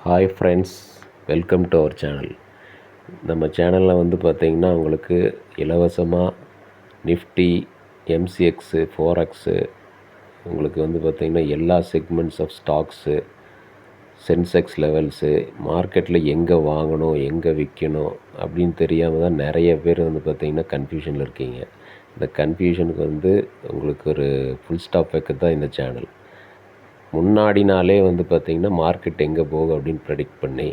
Hi friends, welcome to our channel. நம்ம சேனலில் பார்த்திங்கன்னா உங்களுக்கு இலவசமாக நிஃப்டி, எம்சிஎக்ஸு, ஃபோரெக்ஸு, உங்களுக்கு பார்த்திங்கன்னா எல்லா segments of stocks, Sensex levels, மார்க்கெட்டில் எங்கே வாங்கணும் எங்கே விற்கணும் அப்படின்னு தெரியாமல் தான் நிறைய பேர் பார்த்திங்கன்னா கன்ஃபியூஷனில் இருக்கீங்க. இந்த கன்ஃபியூஷனுக்கு உங்களுக்கு ஒரு ஃபுல் ஸ்டாப் வைக்க தான் இந்த சேனல். முன்னாடி நாளே பார்த்திங்கன்னா மார்க்கெட் எங்கே போகும் அப்படின்னு ப்ரெடிக்ட் பண்ணி,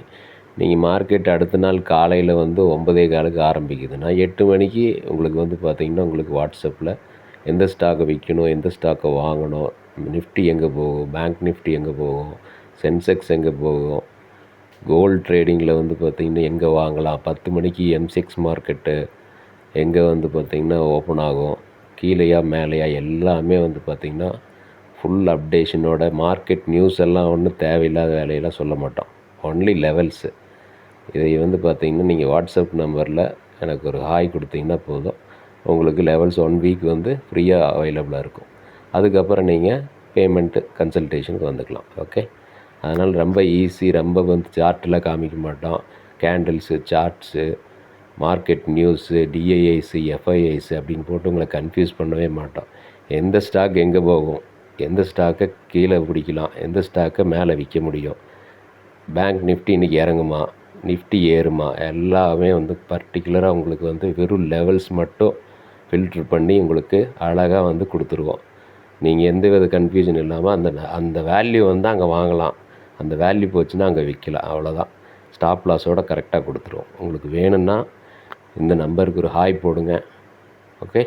நீங்கள் மார்க்கெட் அடுத்த நாள் காலையில் 9:15க்கு ஆரம்பிக்குதுன்னா 8 மணிக்கு உங்களுக்கு பார்த்திங்கன்னா உங்களுக்கு வாட்ஸ்அப்பில் எந்த ஸ்டாக்கை விற்கணும், எந்த ஸ்டாக்கை வாங்கணும், நிஃப்டி எங்கே போகும், பேங்க் நிஃப்டி எங்கே போகும், சென்செக்ஸ் எங்கே போகும், கோல்டு ட்ரேடிங்கில் பார்த்திங்கன்னா எங்கே வாங்கலாம், 10 மணிக்கு எம்சிஎக்ஸ் மார்க்கெட்டு எங்கே பார்த்திங்கன்னா ஓப்பன் ஆகும், கீழேயா மேலேயா எல்லாமே பார்த்திங்கன்னா ஃபுல் அப்டேஷனோட மார்க்கெட் நியூஸ் எல்லாம் ஒன்றும் தேவையில்லாத வேலையெல்லாம் சொல்ல மாட்டோம். Only levels. இதை பார்த்திங்கன்னா நீங்கள் வாட்ஸ்அப் நம்பரில் எனக்கு ஒரு ஹாய் கொடுத்தீங்கன்னா போதும், உங்களுக்கு லெவல்ஸ் 1 வீக் ஃப்ரீயாக அவைலபிளாக இருக்கும். அதுக்கப்புறம் நீங்கள் பேமெண்ட்டு கன்சல்டேஷனுக்கு வந்துக்கலாம். ஓகே, அதனால் ரொம்ப ஈஸி. ரொம்ப சார்ட்டெலாம் காமிக்க மாட்டோம். கேண்டில்ஸு, சார்ட்ஸு, மார்க்கெட் நியூஸு, டிஐஐஸு, எஃப்ஐஐஸு அப்படின்னு போட்டு உங்களை கன்ஃபியூஸ் பண்ணவே மாட்டோம். எந்த ஸ்டாக் எங்கே போகும், எந்த ஸ்டாக்கை கீழே பிடிக்கலாம், எந்த ஸ்டாக்கை மேலே விற்க முடியும், பேங்க் நிஃப்டி இன்றைக்கி இறங்குமா, நிஃப்டி ஏறுமா, எல்லாமே பர்டிகுலராக உங்களுக்கு வெறும் லெவல்ஸ் மட்டும் ஃபில்ட்ரு பண்ணி உங்களுக்கு அழகாக கொடுத்துருவோம். நீங்கள் எந்த வித கன்ஃபியூஷன் இல்லாமல் அந்த வேல்யூ அங்கே வாங்கலாம், அந்த வேல்யூ போச்சுன்னா அங்கே விற்கலாம். அவ்வளோதான். ஸ்டாப் லாஸோடு கரெக்டாக கொடுத்துருவோம். உங்களுக்கு வேணும்னா இந்த நம்பருக்கு ஒரு ஹாய் போடுங்க. ஓகே.